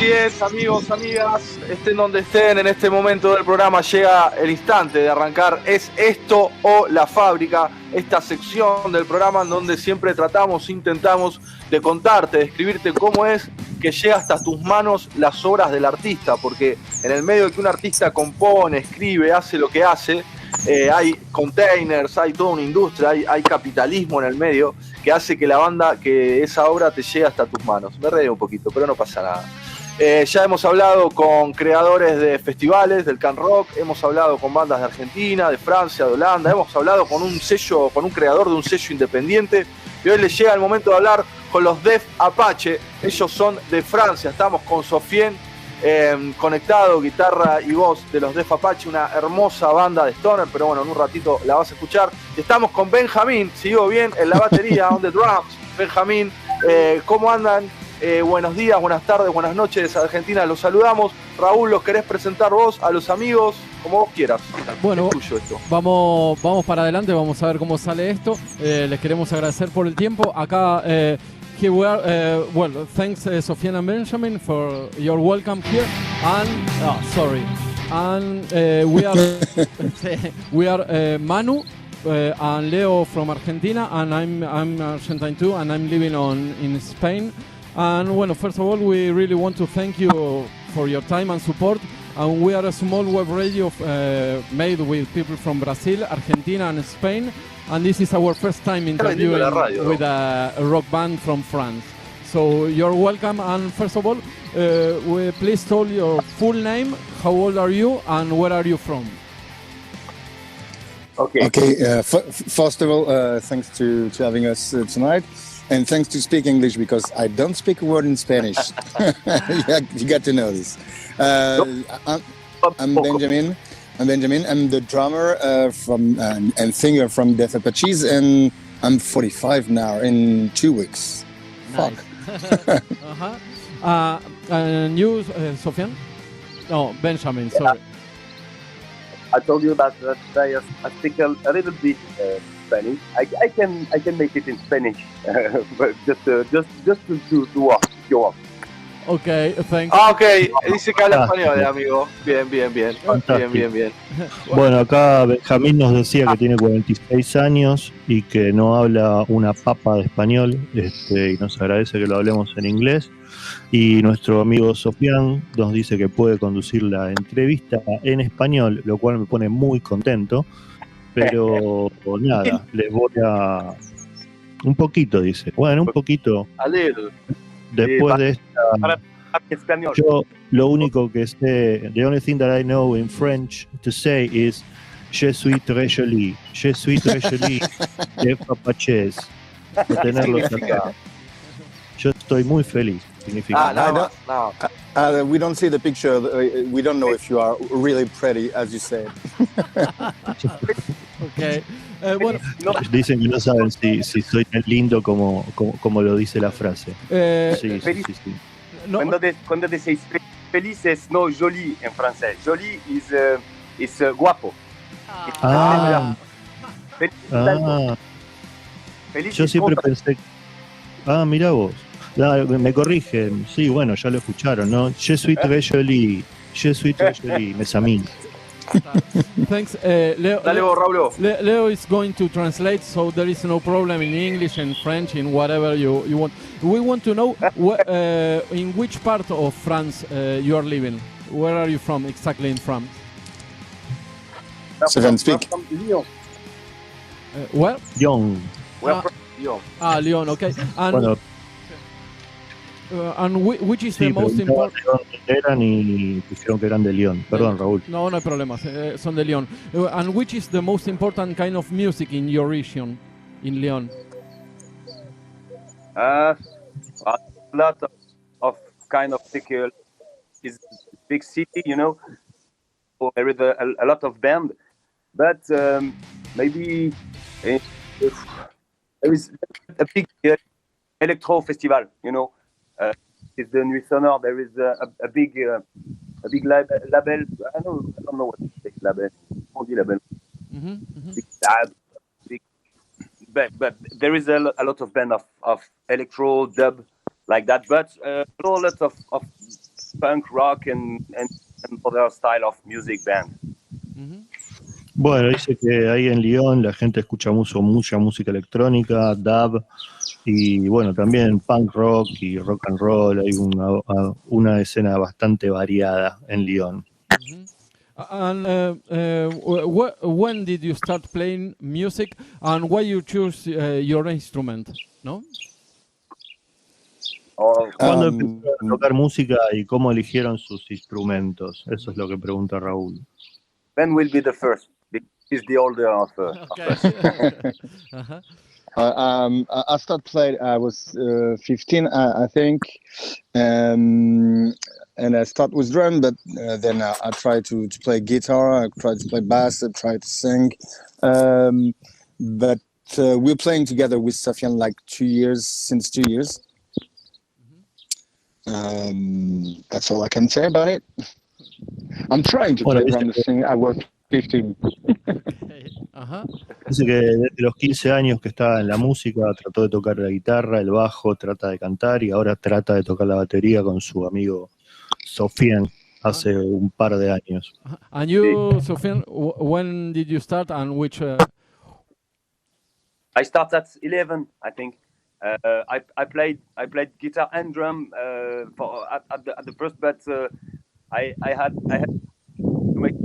Así es, amigos, amigas, estén donde estén, en este momento del programa llega el instante de arrancar Es Esto o La Fábrica, esta sección del programa en donde siempre intentamos de contarte, de escribirte cómo es que llega hasta tus manos las obras del artista, porque en el medio de que un artista compone, escribe, hace lo que hace, hay containers, hay toda una industria, hay capitalismo en el medio que hace que esa obra te llegue hasta tus manos. Me reí un poquito, pero no pasa nada. Ya hemos hablado con creadores de festivales del Can Rock, hemos hablado con bandas de Argentina, de Francia, de Holanda, hemos hablado con un creador de un sello independiente, y hoy les llega el momento de hablar con los Def Apache. Ellos son de Francia. Estamos con Sofien conectado, guitarra y voz de los Def Apache, una hermosa banda de stoner, pero bueno, en un ratito la vas a escuchar. Estamos con Benjamín, si digo bien, en la batería, on the drums. Benjamín, ¿cómo andan? Buenos días, buenas tardes, buenas noches, Argentina, los saludamos. Raúl, ¿los querés presentar vos a los amigos? Como vos quieras. Bueno, vamos para adelante, vamos a ver cómo sale esto. Les queremos agradecer por el tiempo. Acá, here we are. Well, thanks, Sofian and Benjamin, for your welcome here. And, we are Manu and Leo from Argentina, and I'm Argentine too, and I'm living in Spain. And well, first of all, we really want to thank you for your time and support. And we are a small web radio made with people from Brazil, Argentina, and Spain. And this is our first time interviewing with a rock band from France. So you're welcome. And first of all, please tell your full name, how old are you, and where are you from? Okay. First of all, thanks to having us tonight. And thanks to speak English, because I don't speak a word in Spanish. You got to know this. I'm Benjamin. I'm the drummer and singer from Def Apaches, and I'm 45 now in 2 weeks. Nice. Fuck. And you, Sofian? No, Benjamin, sorry. I told you that I speak a little bit Spanish. I can make it in Spanish, but just to walk. Okay, thanks. Okay, dice que habla español, amigo. Bien. Bueno, acá Benjamín nos decía que tiene 46 años y que no habla una papa de español, y nos agradece que lo hablemos en inglés. Y nuestro amigo Sofian nos dice que puede conducir la entrevista en español, lo cual me pone muy contento. Pero nada, les voy a... Un poquito, dice. Bueno, un poquito. Después de esta... Yo lo único que sé... The only thing that I know in French to say is Je suis très jolie. Je suis très jolie. Def Apaches. De tenerlos acá. Yo estoy muy feliz. Significa. We don't see the picture. We don't know if you are really pretty, as you said. Okay. Bueno. Dicen que no saben si soy tan lindo como lo dice la frase. Sí. No. Cuando decís feliz es no joli en francés. Joli is guapo. Feliz yo siempre pensé... mira vos. Me corrigen. Sí, bueno, ya lo escucharon, ¿no? Je suis très jolie. Mes amis. Thanks, Leo is going to translate, so there is no problem in English and French, in whatever you want. We want to know in which part of France you are living. Where are you from exactly in France? Speak. From Lyon. Where? Lyon. Lyon. Lyon, okay. And which is the most important? Eran y dijeron que eran de Lyon. Perdón, Raúl. No hay problema. Son de Lyon. And which is the most important kind of music in your region, in Lyon? A lot of kind of music. Is big city, you know. So there is a lot of band, but maybe there is a big electro festival, you know. It's the Nuit Sonore. There is a big label. I don't know what to say. Label. Big, but there is a lot of band of electro dub like that. But a lot of punk, rock, and other style of music band. Bueno, dice que ahí en Lyon la gente escucha mucha música electrónica, dub, y bueno, también punk rock y rock and roll. Hay una escena bastante variada en Lyon. And when did you start playing music, and why you choose your instrument? No. ¿Cuándo empezaron a tocar música y cómo eligieron sus instrumentos? Eso es lo que pregunta Raúl. Ben will be the first. He's the older of us. I started playing. I was 15, I think, and I started with drum. But then I tried to play guitar. I tried to play bass. I tried to sing. But we're playing together with Sofiane like 2 years. Since 2 years. That's all I can say about it. I'm trying to play drum and sing. I was 15. Dice que desde los 15 años que está en la música trató de tocar la guitarra, el bajo, trata de cantar y ahora trata de tocar la batería con su amigo Sofiane hace un par de años. And you, Sofiane, when did you start and which? I started at 11, I think. I played guitar and drum at the first, but I had to make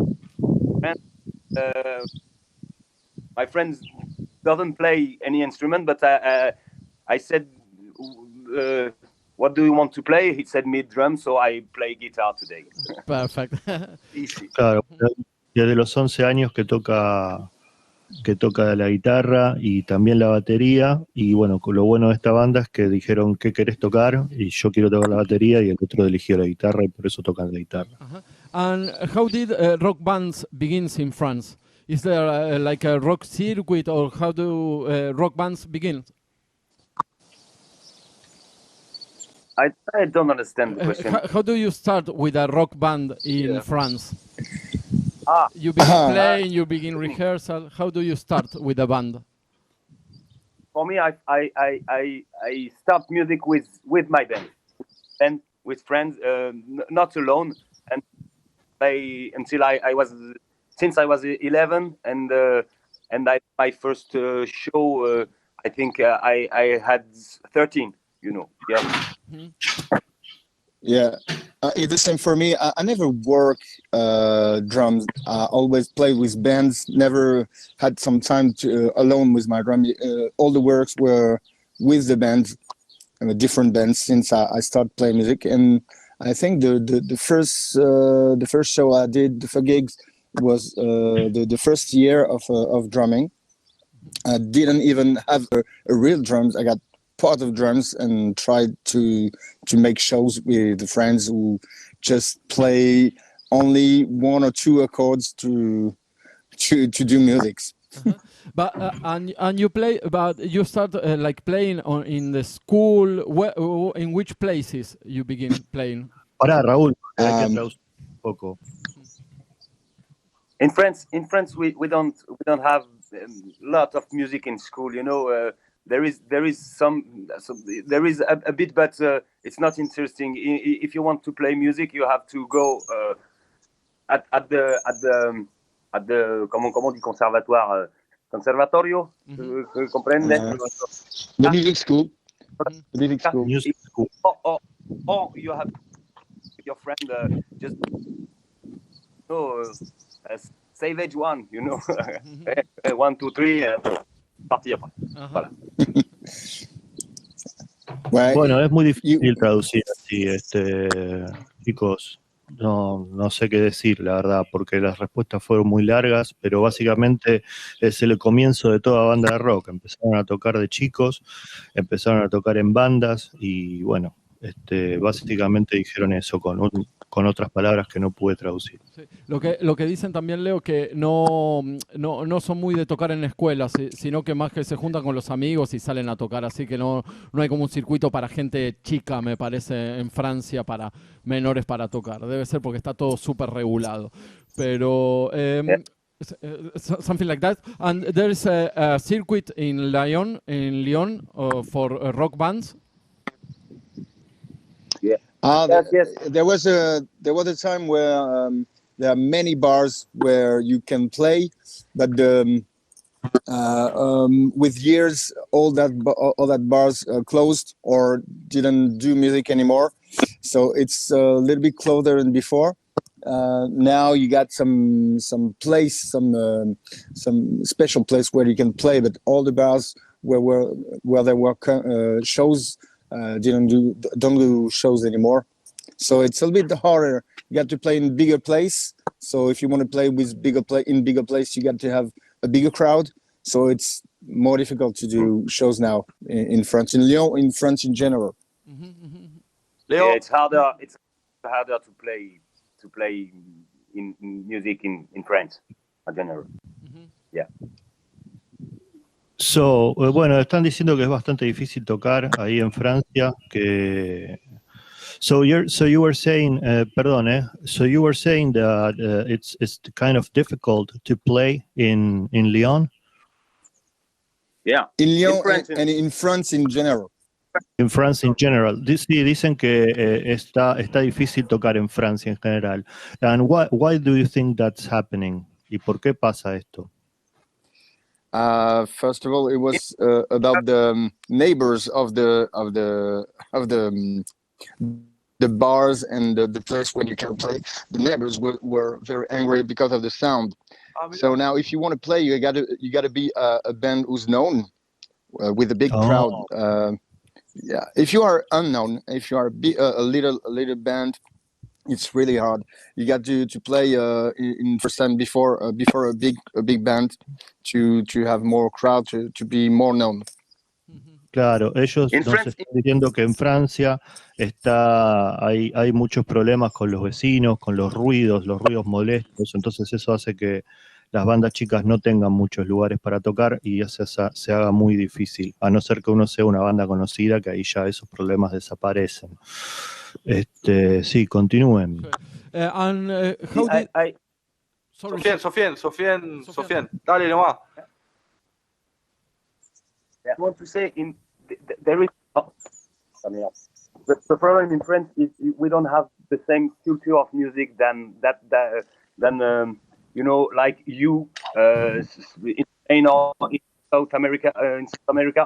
friends. My friends doesn't play any instrument, but I said, "What do you want to play?" He said, "Me drum," so I play guitar today. Perfect. Easy. Claro, desde los 11 años que toca la guitarra y también la batería, y bueno, lo bueno de esta banda es que dijeron ¿qué querés tocar? Y yo quiero tocar la batería y el otro eligió la guitarra y por eso tocan la guitarra. And how did rock bands begins in France? Is there like a rock circuit, or how do rock bands begin? I don't understand the question. How do you start with a rock band in France? You begin playing, you begin rehearsal. How do you start with a band? For me, I start music with my band, and with friends, not alone, and play until I was 11, and my first show. I think I had 13. You know, yeah. Yeah, it's the same for me. I never work drums. I always play with bands. Never had some time to alone with my drum. All the works were with the band, different bands since I started playing music. And I think the first show I did, the first gigs, was the first year of drumming. I didn't even have a real drums. I got part of drums and tried to make shows with the friends who just play only one or two accords to do music. But and you play, but you start like playing in the school. In which places you begin playing? Pará, Raúl, hay que traducir un poco. In France, we don't have a lot of music in school. You know, there is a bit, but it's not interesting. If you want to play music, you have to go at the comment dit conservatorio. Comprende? The music school. The music school. Music school. Or you have your friend just Savage one, you know, 1, 2, 3, partir. Voilà. Bueno, es muy difícil traducir así, chicos. No sé qué decir, la verdad, porque las respuestas fueron muy largas, pero básicamente es el comienzo de toda banda de rock. Empezaron a tocar de chicos, empezaron a tocar en bandas y bueno, básicamente dijeron eso con otras palabras que no pude traducir. Sí. Lo que dicen también, Leo, que no son muy de tocar en escuelas, sino que más que se juntan con los amigos y salen a tocar, así que no hay como un circuito para gente chica, me parece, en Francia, para menores para tocar. Debe ser porque está todo súper regulado. Pero something like that. And there is a circuit in Lyon for rock bands. Yes. There was a time where there are many bars where you can play, but with years, all that bars closed or didn't do music anymore. So it's a little bit closer than before. Now you got some place, some special place where you can play, but all the bars where there were shows don't do shows anymore. So it's a little bit harder. You got to play in bigger place. So if you want to play with bigger place, you got to have a bigger crowd. So it's more difficult to do shows now in France, in Lyon, in France in general. Leo, Yeah, it's harder. It's harder to play in music in France in general. Yeah. So, bueno, están diciendo que es bastante difícil tocar ahí en Francia. So you were saying, perdón, so you were saying that it's kind of difficult to play in Lyon. Yeah. In Lyon and in France in general. In France in general. Sí, dicen que está difícil tocar en Francia en general. And why do you think that's happening? ¿Y por qué pasa esto? First of all, it was about the neighbors of the bars and the place where you can play. The neighbors were very angry because of the sound. So now, if you want to play, you got to be a band who's known with a big crowd. Yeah, if you are unknown, if you are a little band, it's really hard. You got to play in first time before a big band to have more crowd, to be more known. Claro, ellos nos están diciendo que en Francia hay muchos problemas con los vecinos, con los ruidos molestos, entonces eso hace que las bandas chicas no tengan muchos lugares para tocar y se haga muy difícil, a no ser que uno sea una banda conocida, que ahí ya esos problemas desaparecen. Sí, continúen. Sofien, dale nomás. I want to say there is the problem in France is we don't have the same culture of music than you know, like you in Spain or in South America,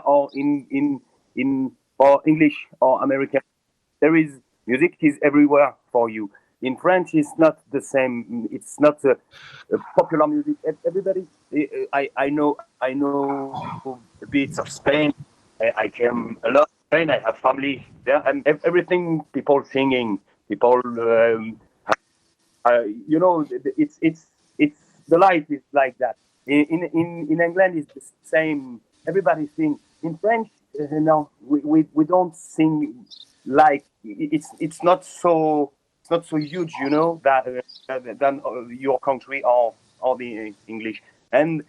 or in or English or American. There is music is everywhere for you. In French, it's not the same. It's not a popular music. Everybody, I know bits of Spain. I came a lot of Spain. I have family there, and everything. People singing. People, you know, it's the life is like that. In England, it's the same. Everybody sing. In French, no, we don't sing like it's not so. It's not so huge, you know, than your country or the English. And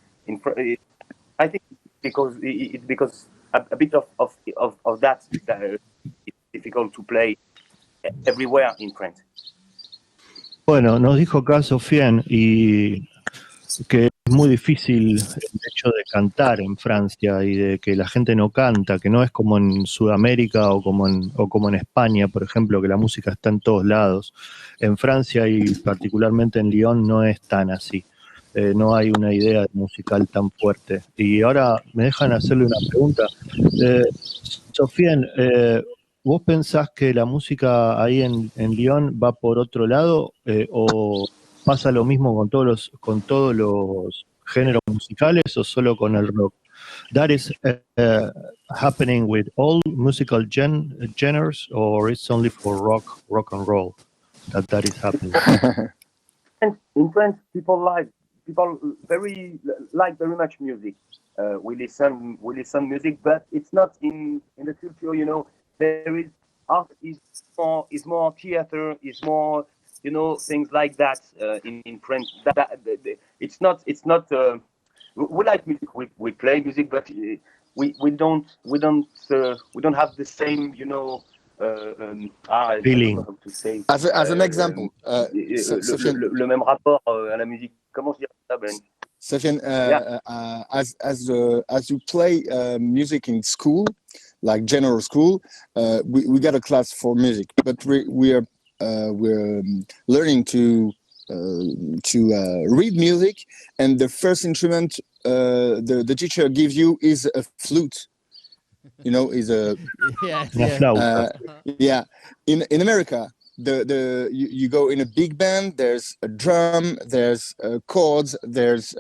I think because a bit of that it's difficult to play everywhere in France. Bueno, nos dijo acá Sofien y que es muy difícil el hecho de cantar en Francia y de que la gente no canta, que no es como en Sudamérica o como en España, por ejemplo, que la música está en todos lados. En Francia y particularmente en Lyon no es tan así. No hay una idea musical tan fuerte. Y ahora me dejan hacerle una pregunta. Sofien, ¿vos pensás que la música ahí en Lyon va por otro lado o pasa lo mismo con todos los géneros musicales o solo con el rock? That is happening with all musical genres, or it's only for rock and roll that is happening? In France, people very much music. We listen music, but it's not in the culture. You know, there is art is more theater, is more, you know, things like that in French. It's not. We like music. We play music, but we don't have the same, you know. Feeling. To say. As an example, le même rapport à la musique. Comment je dirais ça, Ben? Sofien, as you play music in school, like general school. We got a class for music, but we're learning to read music, and the first instrument the teacher gives you is a flute. Is a flauta. In America, you go in a big band. There's a drum, there's chords, there's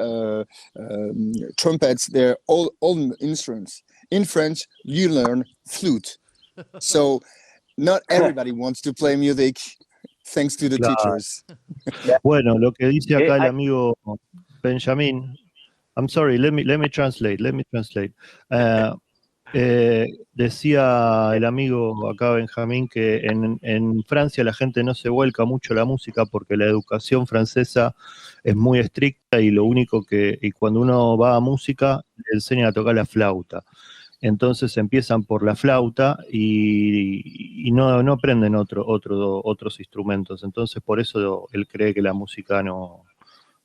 trumpets. They're all instruments. In French, you learn flute. So not everybody wants to play music, thanks to the teachers. Bueno, lo que dice acá el amigo Benjamín. I'm sorry, let me translate. Decía el amigo acá Benjamín que en Francia la gente no se vuelca mucho a la música porque la educación francesa es muy estricta y lo único y cuando uno va a música le enseñan a tocar la flauta. Entonces empiezan por la flauta y no aprenden otros instrumentos. Entonces por eso él cree que la música no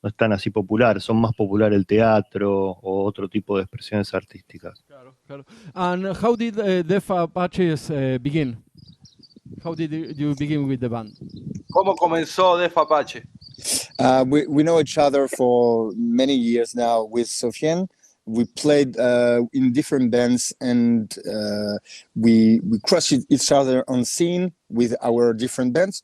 es tan así popular, son más popular el teatro o otro tipo de expresiones artísticas. Claro. And how did Def Apaches begin? How did you begin with the band? ¿Cómo comenzó Def Apache? We know each other for many years now with Sofiane. We played in different bands, and we crossed each other on scene with our different bands.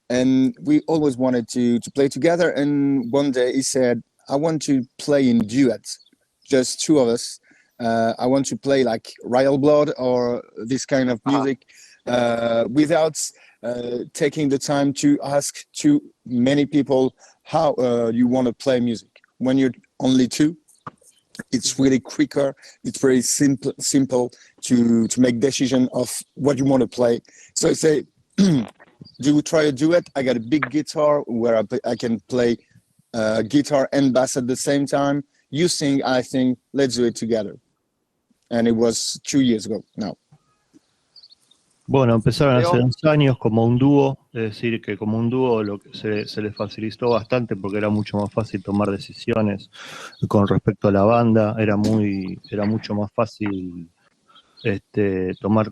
And we always wanted to play together. And one day he said, I want to play in duets, just two of us. I want to play like Royal Blood or this kind of music without taking the time to ask too many people how you want to play music. When you're only two, it's really quicker. It's very simple to make decision of what you want to play. So I say, do we try a duet? I got a big guitar where I can play guitar and bass at the same time. You sing, I sing, let's do it together. And it was 2 years ago now. Bueno, empezaron hace 2 años como un dúo, es decir, que como un dúo lo que se les facilitó bastante porque era mucho más fácil tomar decisiones con respecto a la banda, era mucho más fácil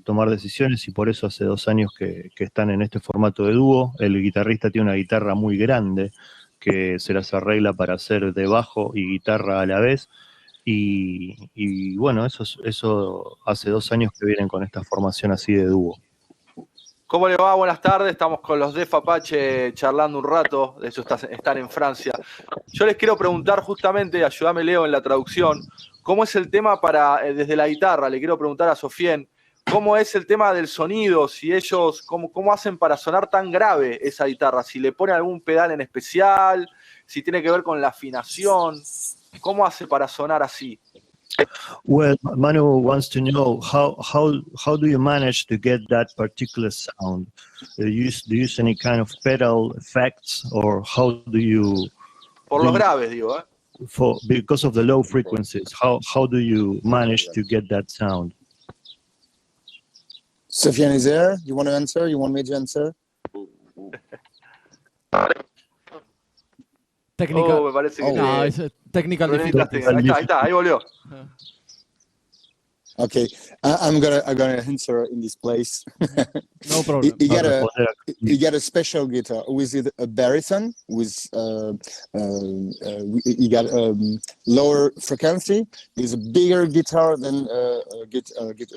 tomar decisiones y por eso hace 2 años que están en este formato de dúo. El guitarrista tiene una guitarra muy grande que se las arregla para hacer de bajo y guitarra a la vez y bueno, eso hace 2 años que vienen con esta formación así de dúo. ¿Cómo le va? Buenas tardes, estamos con los Def Apache charlando un rato, de hecho están en Francia. Yo les quiero preguntar justamente, ayúdame Leo en la traducción, ¿cómo es el tema desde la guitarra? Le quiero preguntar a Sofiane, ¿cómo es el tema del sonido? Si ellos, ¿cómo hacen para sonar tan grave esa guitarra? Si le ponen algún pedal en especial, si tiene que ver con la afinación, ¿cómo hace para sonar así? Well, Manu wants to know how do you manage to get that particular sound? Do you use any kind of pedal effects, or how do you? Por los graves, digo. Because of the low frequencies, how do you manage to get that sound? Sofiane is there. You want to answer? You want me to answer? Technical. Me parece que no, it's a technical difficulty. Ahí está, ahí volvió. Okay, I'm gonna answer in this place. No problem. You get a special guitar with a baritone with you got lower frequency. It's a bigger guitar than a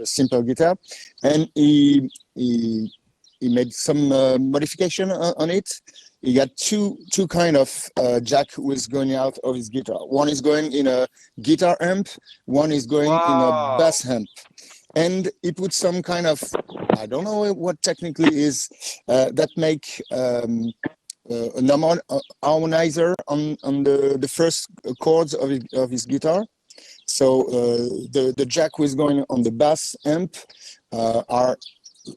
simple guitar, and he made some modification on it. He got two kind of jack who is going out of his guitar. One is going in a guitar amp, one is going in a bass amp. And he put some kind of, I don't know what technically is, that make an harmonizer on the first chords of his guitar. So the jack who is going on the bass amp are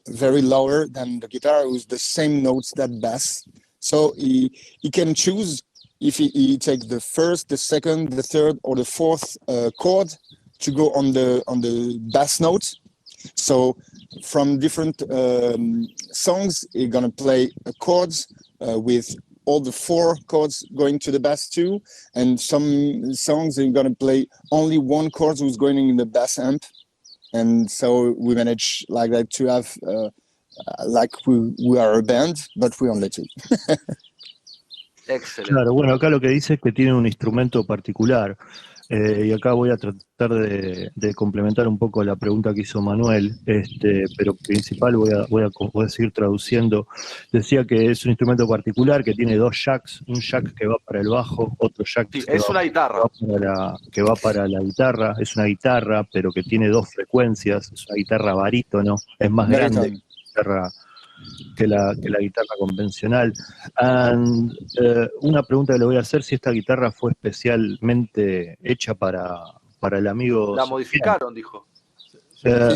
very lower than the guitar with the same notes that bass. So he can choose if he takes the first, the second, the third, or the fourth chord to go on the bass note. So from different songs, he's gonna play chords with all the 4 chords going to the bass too, and some songs he's gonna play only 1 chord who's going in the bass amp, and so we manage like that to have like we are a band, but we only two. Excelente. Claro, bueno, acá lo que dice es que tiene un instrumento particular. Y acá voy a tratar de complementar un poco la pregunta que hizo Manuel, pero principal voy a seguir traduciendo. Decía que es un instrumento particular que tiene dos jacks, un jack que va para el bajo, otro jack Sí, es una guitarra. que va para la guitarra. Es una guitarra, pero que tiene dos frecuencias, es una guitarra barítono, es más grande que la guitarra convencional. Una pregunta que le voy a hacer, si esta guitarra fue especialmente hecha para el amigo. La modificaron, dijo.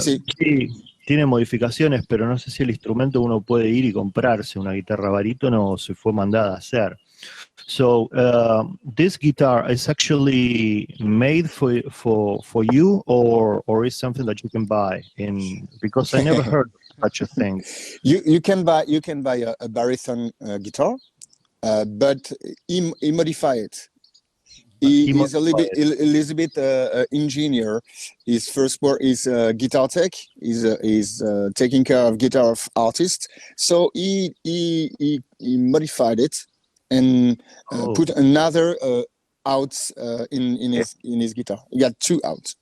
Sí. Sí, tiene modificaciones, pero no sé si el instrumento uno puede ir y comprarse una guitarra barítono o se fue mandada a hacer. So this guitar is actually made for you, or is something that you can buy? Because I never heard such a thing. You can buy a baritone guitar, but he modify it. He is a little bit engineer. His first work is guitar tech. He's taking care of guitar artists. So he modified it and put another outs in his guitar. He got two outs,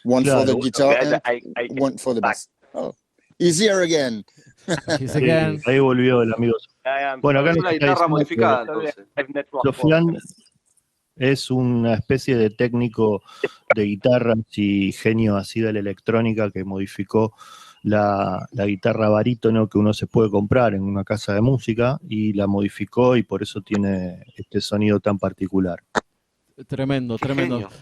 one for the guitar and one for the bass. Oh, he's here again. He's again. Ahí volvió el amigo. Bueno, acá Es una guitarra modificada, entonces. Sofian es una especie de técnico de guitarras y genio así de la electrónica que modificó la guitarra barítono que uno se puede comprar en una casa de música y la modificó y por eso tiene este sonido tan particular. Tremendo.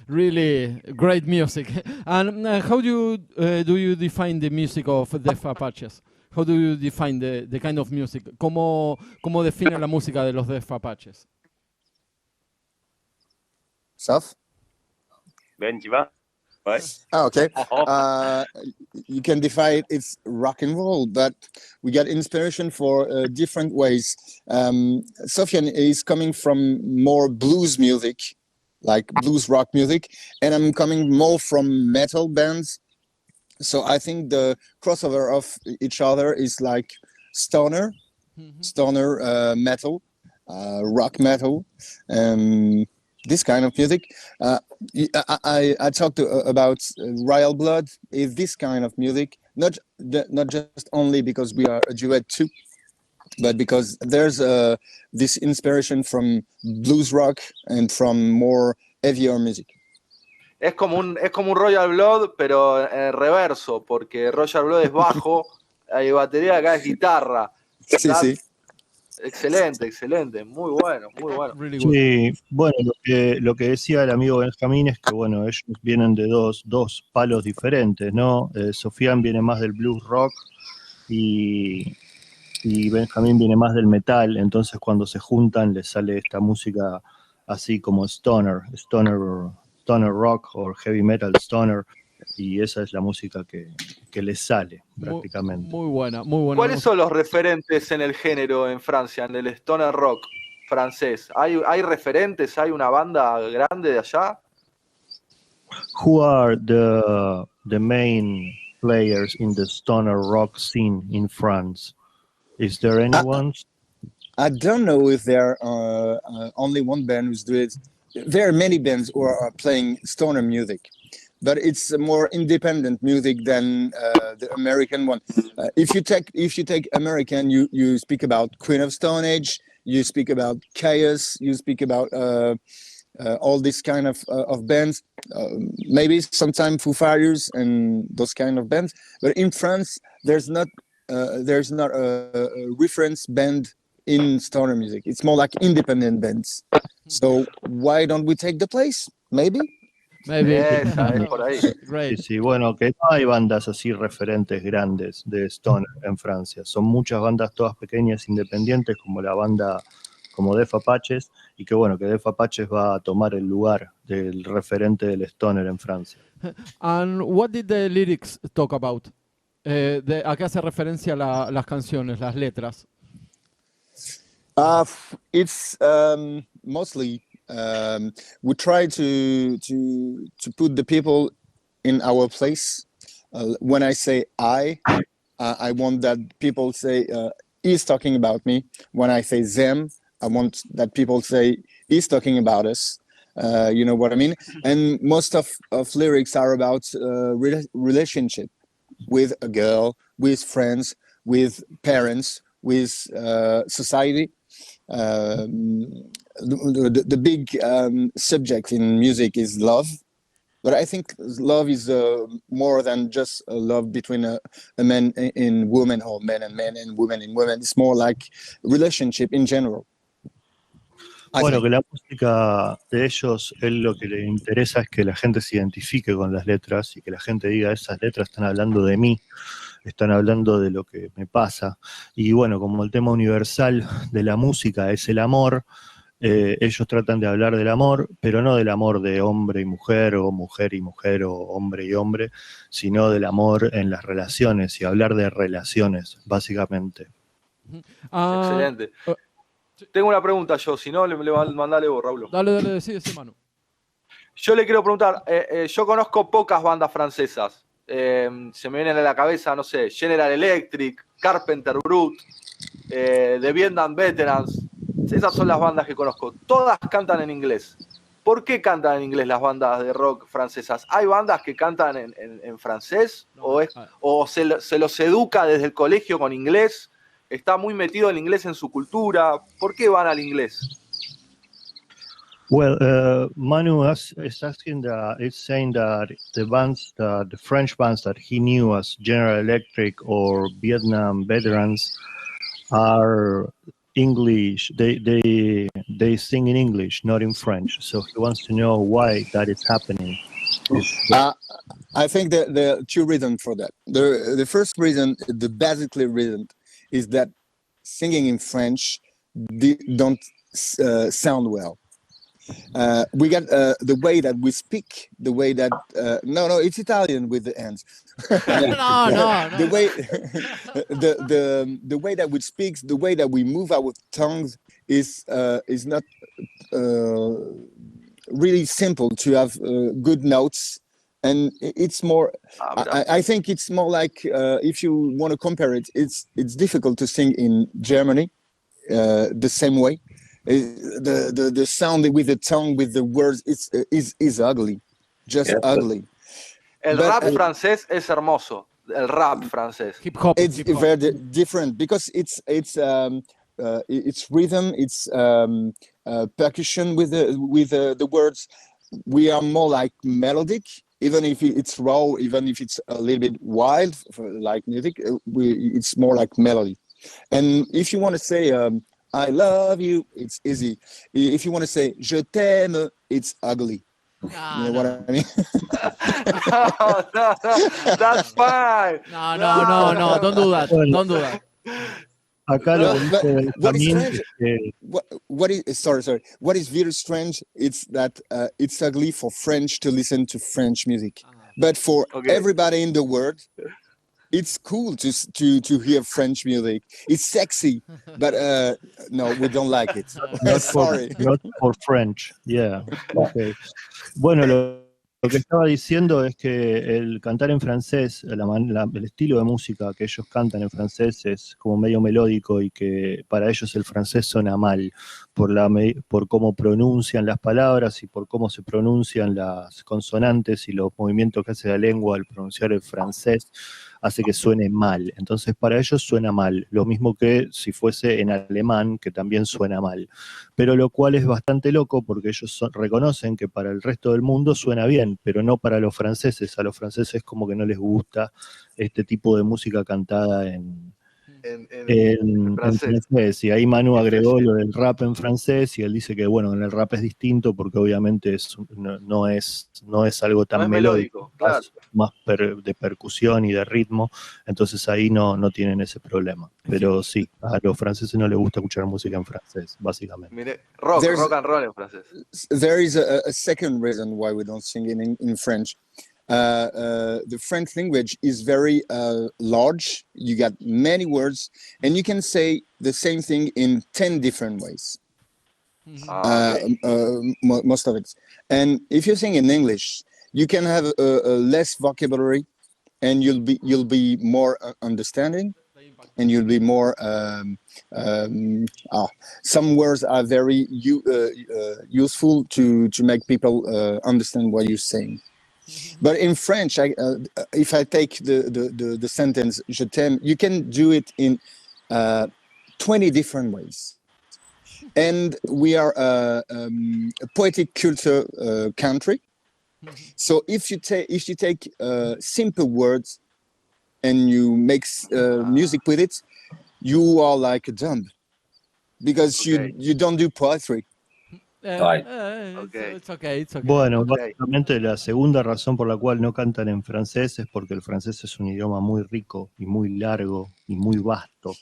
Really great music. And how do you define the music of Def Apaches? How do you define the kind of music? ¿Cómo define la música de los Def Apaches? Saf? Ben, tu vas? Ouais. Okay. You can define it's rock and roll, but we get inspiration for different ways. Sofian is coming from more blues music, like blues rock music, and I'm coming more from metal bands. So I think the crossover of each other is like stoner metal, rock metal, this kind of music. I talked about Royal Blood is this kind of music, not just only because we are a duet too, but because there's this inspiration from blues rock and from more heavier music. Es como un Royal Blood, pero en reverso, porque Royal Blood es bajo, hay batería, acá es guitarra. Sí. Excelente, muy bueno. Really good. Sí, bueno, lo que decía el amigo Benjamín es que, bueno, ellos vienen de dos palos diferentes, ¿no? Sofian viene más del blues rock y Benjamín viene más del metal, entonces cuando se juntan les sale esta música así como stoner rock o heavy metal stoner, y esa es la música que les sale prácticamente. Muy buena. ¿Cuáles son los referentes en el género en Francia, en el stoner rock francés? ¿Hay referentes? ¿Hay una banda grande de allá? Who are the main players in the stoner rock scene in France? Is there anyone? I don't know if there are only one band who's doing it. There are many bands who are playing stoner music, but it's more independent music than the American one. If you take American, you speak about Queen of Stone Age, you speak about Chaos, you speak about all this kind of bands, maybe sometimes Foo Fighters and those kind of bands. But in France, there's not a reference band in stoner music. It's more like independent bands. So why don't we take the place? Maybe. Esa es por ahí. Great. Sí, bueno, que no hay bandas así referentes grandes de stoner en Francia. Son muchas bandas todas pequeñas, independientes, como la banda, como Def Apaches, y que bueno, que Def Apaches va a tomar el lugar del referente del stoner en Francia. And what did the lyrics talk about? ¿A qué hace referencia las canciones, las letras? It's mostly we try to put the people in our place. When I say I want that people say he's talking about me. When I say them, I want that people say he's talking about us. You know what I mean? And most of lyrics are about relationship with a girl, with friends, with parents, with society. The big subject in music is love. But I think love is more than just a love between a man and woman, or men and women and women. It's more like relationship in general. Bueno, que la música de ellos, él lo que le interesa es que la gente se identifique con las letras y que la gente diga, esas letras están hablando de mí, están hablando de lo que me pasa. Y bueno, como el tema universal de la música es el amor, ellos tratan de hablar del amor, pero no del amor de hombre y mujer, o mujer y mujer, o hombre y hombre, sino del amor en las relaciones, y hablar de relaciones, básicamente. Excelente. Tengo una pregunta yo, si no, mandale vos, Raúl. Dale, sí, Manu. Yo le quiero preguntar, yo conozco pocas bandas francesas. Se me vienen a la cabeza, no sé, General Electric, Carpenter Brut, The Vietnam Veterans. Esas son las bandas que conozco. Todas cantan en inglés. ¿Por qué cantan en inglés las bandas de rock francesas? ¿Hay bandas que cantan en francés? No, ¿O se los educa desde el colegio con inglés? ¿Está muy metido el inglés en su cultura? ¿Por qué van al inglés? Well, Manu is saying that the bands, the French bands that he knew as General Electric or Vietnam Veterans are English. They sing in English, not in French. So he wants to know why that is happening. I think there are two reasons for that. The first reason, the basically reason, is that singing in French don't sound well. We got the way that we speak, the way that no, it's Italian with the ends. No. The way the way that we speak, the way that we move our tongues is not really simple to have good notes, and it's more. I think it's more like if you want to compare it, it's difficult to sing in Germany the same way. The sound with the tongue, with the words, is ugly, just ugly. El rap francés es hermoso. El rap francés. Hip hop. It's very different because it's rhythm, it's percussion with the words. We are more like melodic, even if it's raw, even if it's a little bit wild, like music. It's more like melody. And if you want to say I love you, it's easy. If you want to say je t'aime, it's ugly. You know what I mean? No, that's fine. No, don't do that. Don't do that. Acá what is strange? What is sorry? What is very strange? It's that it's ugly for French to listen to French music, but for everybody in the world, it's cool to hear French music. It's sexy, but no, we don't like it. Sorry. Not for French. Yeah. Okay. Bueno, lo que estaba diciendo es que el cantar en francés, el estilo de música que ellos cantan en francés es como medio melódico, y que para ellos el francés suena mal por cómo pronuncian las palabras y por cómo se pronuncian las consonantes, y los movimientos que hace la lengua al pronunciar el francés hace que suene mal. Entonces para ellos suena mal, lo mismo que si fuese en alemán, que también suena mal. Pero lo cual es bastante loco, porque ellos reconocen que para el resto del mundo suena bien, pero no para los franceses. A los franceses como que no les gusta este tipo de música cantada en francés. Y ahí Manu agregó lo del rap en francés, y él dice que bueno, en el rap es distinto porque obviamente no es algo tan melódico, claro. Más de percusión y de ritmo, entonces ahí no tienen ese problema. Pero sí, a los franceses no les gusta escuchar música en francés, básicamente. Mire, rock and roll en francés. There is a second reason why we don't sing in French. The French language is very large. You got many words, and you can say the same thing in 10 different ways. Most of it. And if you sing in English, you can have a less vocabulary, and you'll be more understanding, and you'll be more. Some words are very useful to make people understand what you're saying. But in French, if I take the sentence "je t'aime," you can do it in 20 different ways. And we are a poetic culture country. So if you take simple words and you make music with it, you are like a dumb, because you don't do poetry. It's okay. Bueno, básicamente la segunda razón por la cual no cantan en francés es porque el francés es un idioma muy rico y muy largo y muy vasto,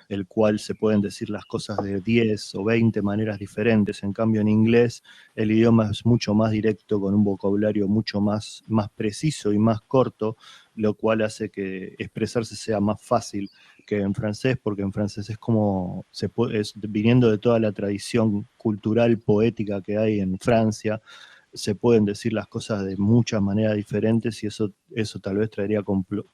el cual se pueden decir las cosas de 10 o 20 maneras diferentes. En cambio, en inglés el idioma es mucho más directo, con un vocabulario mucho más preciso y más corto, lo cual hace que expresarse sea más fácil que en francés, porque en francés es como, viniendo de toda la tradición cultural, poética que hay en Francia, se pueden decir las cosas de muchas maneras diferentes, y eso tal vez traería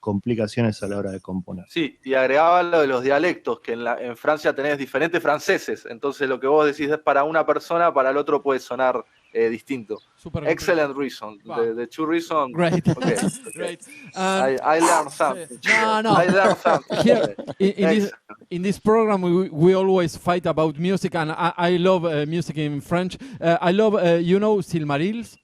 complicaciones a la hora de componer. Sí, y agregaba lo de los dialectos, que en Francia tenés diferentes franceses, entonces lo que vos decís es para una persona, para el otro puede sonar distinto. Excellent reason. Wow. The two reasons. Great. Okay. Great. I learned something. No. I learned something. Here, in this program, we always fight about music, and I love music in French. I love, Silmarils.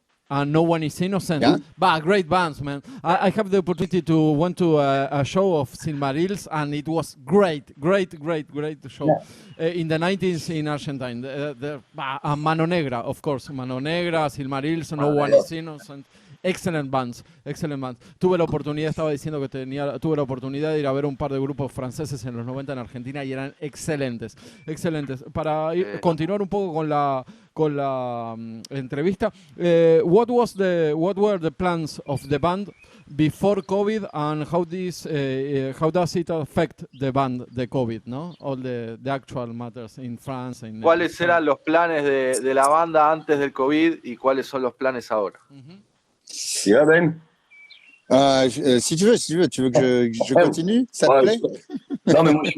No One Is Innocent. Yeah. But great bands, man. I have the opportunity to went to a show of Silmarils, and it was great show. Yeah. In the 90s in Argentina. Mano Negra, of course. Mano Negra, Silmarils, No One Is Innocent. Excellent bands. Tuve la oportunidad de ir a ver un par de grupos franceses en los 90 en Argentina y eran excelentes. Para continuar un poco con la entrevista, what were the plans of the band before COVID, and how does it affect the band, the COVID, no? All the actual matters in France. ¿Cuáles eran los planes de la banda antes del COVID y cuáles son los planes ahora? Yeah, Ben. Si tu veux que je continue, ça te plaît? Non, mais moi,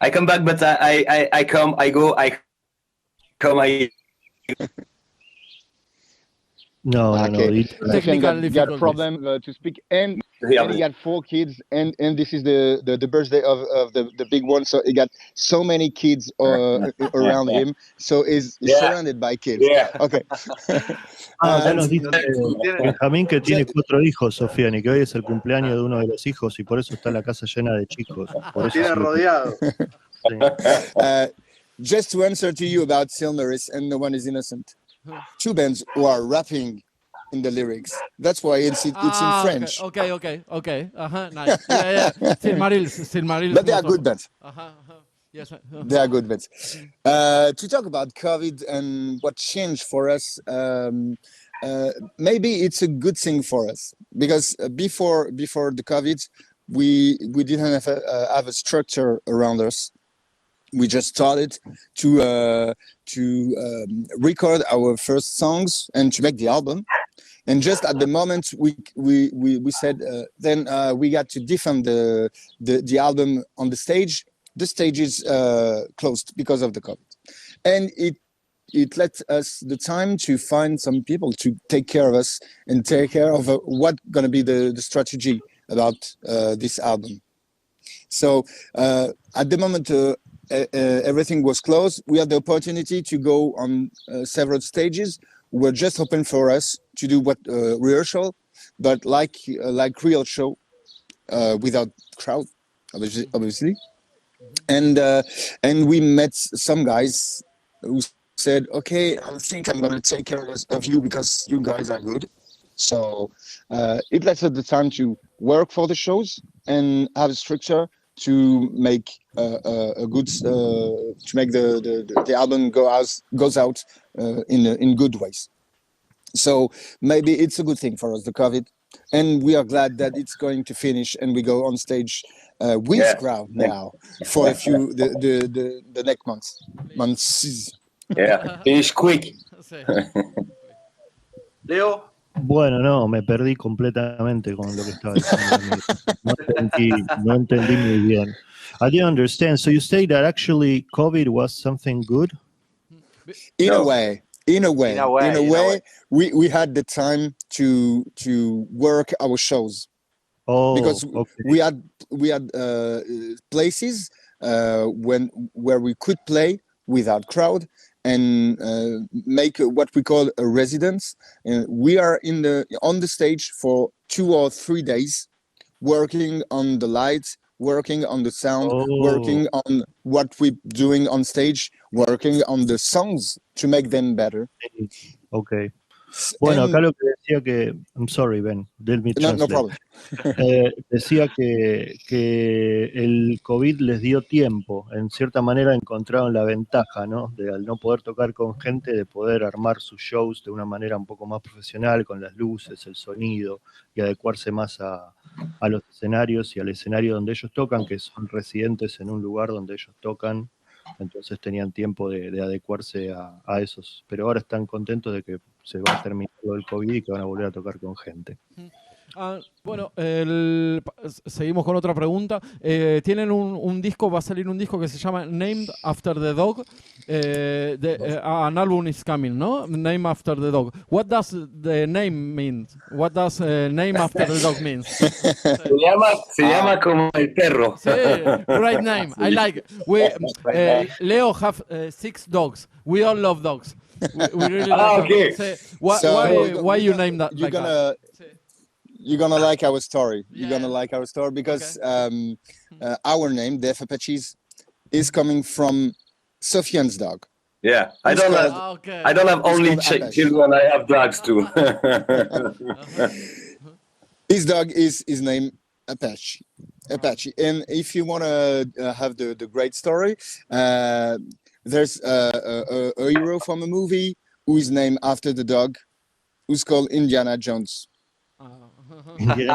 I come back, but I come, I go, I come, I... No. Technical got a problem to speak, and he got 4 kids, and this is the birthday of the big one, so he got so many kids around him, so he's surrounded by kids. Yeah. Okay. Ya nos dice Benjamín que tiene 4 hijos, Sofiani, que hoy es el cumpleaños de uno de los hijos y por eso está la casa llena de chicos. Por eso tiene rodeado. Sí. Just to answer to you about Silmarils and No One Is Innocent. 2 bands who are rapping in the lyrics. That's why it's in French. Okay. Nice. Yeah. Silmarils. But they are good bands. Yes. They are good bands. To talk about COVID and what changed for us, maybe it's a good thing for us, because before the COVID, we didn't have a structure around us. We just started to record our first songs and to make the album. And just at the moment we said, then we got to defend the album on the stage. The stage is closed because of the COVID, and it let us the time to find some people to take care of us and take care of what gonna be the strategy about this album. So at the moment. Everything was closed. We had the opportunity to go on several stages. Were just open for us to do what rehearsal, but like real show without crowd, obviously. And we met some guys who said, "Okay, I think I'm gonna take care of you because you guys are good." So it lets us the time to work for the shows and have a structure to make a good to make the album goes out in good ways. So maybe it's a good thing for us, the COVID, and we are glad that it's going to finish and we go on stage with crowd now for a few the next months. Yeah, finish quick. Leo, Bueno, no, me perdí completamente con lo que estaba diciendo. No entendí muy bien. I didn't understand. So you say that actually COVID was something good? In No. a way, we had the time to work our shows. Because okay. we had places where we could play without crowd and make what we call a residence. We are on the stage for 2 or 3 days, working on the lights, working on the sound, working on what we're doing on stage, working on the songs to make them better. Okay. Bueno, acá lo que decía que... I'm sorry, Ben. Let me translate. No problem. Decía que el COVID les dio tiempo. En cierta manera encontraron la ventaja, ¿no? De al no poder tocar con gente, de poder armar sus shows de una manera un poco más profesional, con las luces, el sonido, y adecuarse más a los escenarios y al escenario donde ellos tocan, que son residentes en un lugar donde ellos tocan. Entonces tenían tiempo de adecuarse a esos. Pero ahora están contentos de que se va a terminar lo del COVID y que van a volver a tocar con gente. Bueno, seguimos con otra pregunta. Tienen un disco, va a salir un disco que se llama Named After the Dog. An album is coming, ¿no? Name After the Dog. What does the name mean? What does Name After the Dog mean? Se llama como el perro. Sí, great name. I like it. Leo have 6 dogs. We all love dogs. We really like okay. Why you name that? You're like gonna that? you're gonna like our story. You're Yeah. gonna like our story because our name, the APACHES, is coming from Sofian's dog. Yeah, I don't have only children. I have dogs too. His dog is named Apache. And if you want to have the great story, there's a hero from a movie who is named after the dog, who's called Indiana Jones. Okay.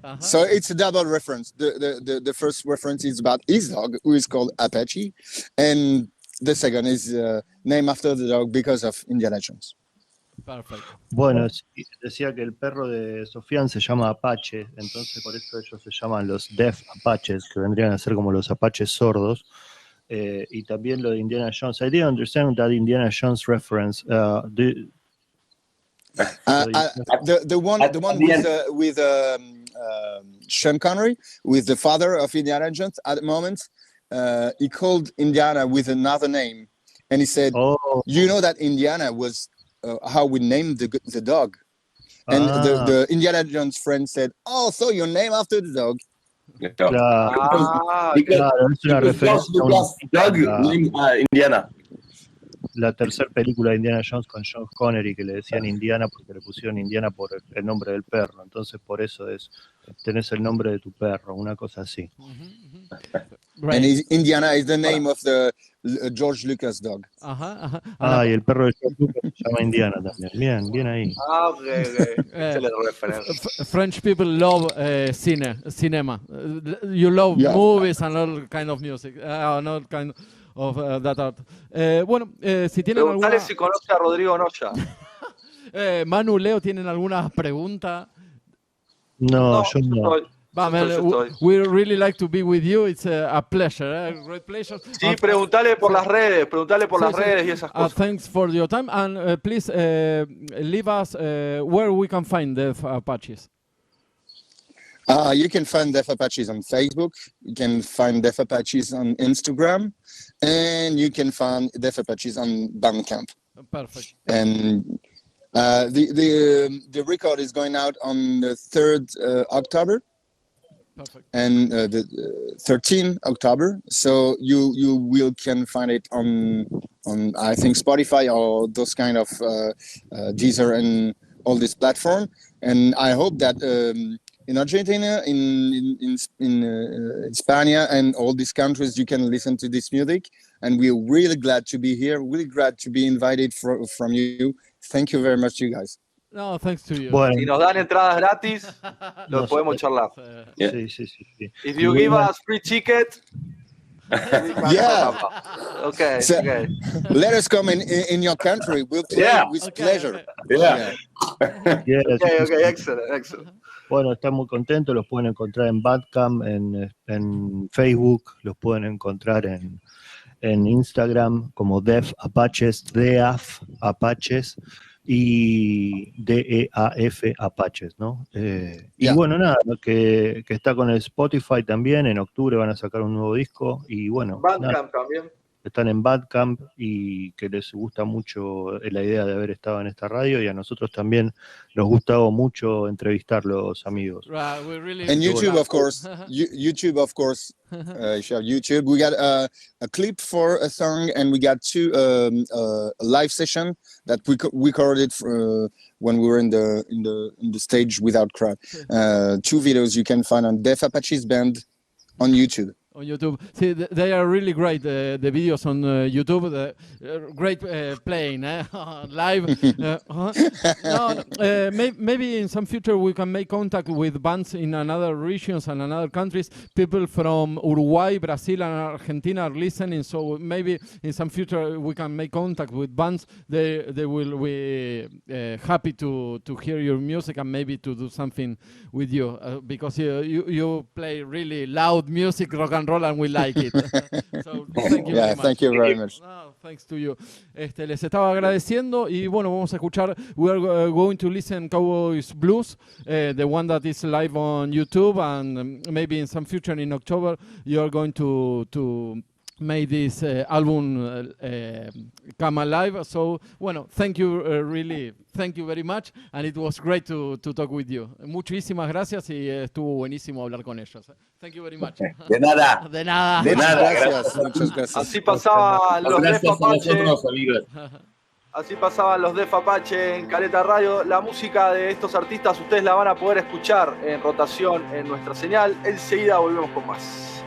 Uh-huh. So it's a double reference. The first reference is about his dog, who is called Apache, and the second is named after the dog because of Indiana Jones. Perfect. Bueno, decía que el perro de Sofian se llama Apache, entonces por eso ellos se llaman los Deaf Apaches, que vendrían a ser como los Apaches sordos. Y también lo de Indiana Jones. I didn't understand that Indiana Jones reference. The one with Sean Connery, with the father of Indiana Jones at the moment, he called Indiana with another name, and he said, "You know that Indiana was how we named the dog." And the Indiana Jones friend said, "Oh, so your name after the dog." Claro, es una referencia a Doug named Indiana. La tercera película de Indiana Jones con Sean Connery, que le decían Indiana porque le pusieron Indiana por el nombre del perro. Entonces por eso tenés el nombre de tu perro, una cosa así. Right. And Indiana is the name of the George Lucas dog. Uh-huh. Y el perro de George Lucas se llama Indiana también. Bien ahí. French people love cinema. You love movies and all kind of music. All kind of that art. Bueno, si tienen Preguntale alguna... si conoce a Rodrigo Noya. Manu, Leo, ¿tienen alguna pregunta? No, yo no. We really like to be with you. It's a pleasure, a great pleasure. Sí, preguntale por las redes, las redes y esas cosas. Thanks for your time, and please leave us where we can find the Apaches. You can find Deaf Apaches on Facebook, you can find Deaf Apaches on Instagram, and you can find Deaf Apaches on Bandcamp. Perfect. And the record is going out on the 3rd October. Perfect. And the 13th October. So you can find it on I think Spotify or those kind of Deezer and all this platform. And I hope that in Argentina, in Spain, and all these countries, you can listen to this music. And we're really glad to be here. Really glad to be invited from you. Thank you very much, you guys. No, thanks to you. Bueno, Si nos dan entradas gratis, lo podemos charlar. sí. If you give us free ticket, Yeah. Okay. So, Okay. let us come in your country. We'll play with pleasure. Yeah. Yes, Okay. Excellent. Bueno, están muy contentos, los pueden encontrar en Bandcamp, en Facebook, los pueden encontrar en Instagram como Def Apaches, DEAF Apaches y DEAF Apaches, ¿no? Y bueno, nada, que está con el Spotify también, en octubre van a sacar un nuevo disco y bueno, Bandcamp también. están en Bandcamp y que les gusta mucho la idea de haber estado en esta radio y a nosotros también nos gustaba mucho entrevistarlos, amigos. And YouTube, of course. YouTube, of course. YouTube. We got a clip for a song, and we got two a live session that we recorded when we were in the stage without crowd. Two videos you can find on Def Apaches Band on YouTube. On YouTube, see, they are really great. The videos on YouTube, great playing live. Maybe in some future we can make contact with bands in another regions and another countries. People from Uruguay, Brazil, and Argentina are listening. So maybe in some future we can make contact with bands. They will be happy to hear your music and maybe to do something with you because you play really loud music, rock and roll, and we like it. So thank you very much. Thank you very much. No, thanks to you. Les estaba agradeciendo y bueno, vamos a escuchar. We are going to listen Cowboys Blues, the one that is live on YouTube, and maybe in some future in October you are going to make this album come alive. So, bueno, thank you, really, thank you very much, and it was great to talk with you. Muchísimas gracias y estuvo buenísimo hablar con ellos. Thank you very much. De nada. De nada. Gracias. Muchas gracias. Así pasaban los Def Gracias a Apache. vosotros, amigos. Así pasaban los Def Apache en Careta Radio. La música de estos artistas ustedes la van a poder escuchar en rotación en nuestra señal. Enseguida volvemos con más.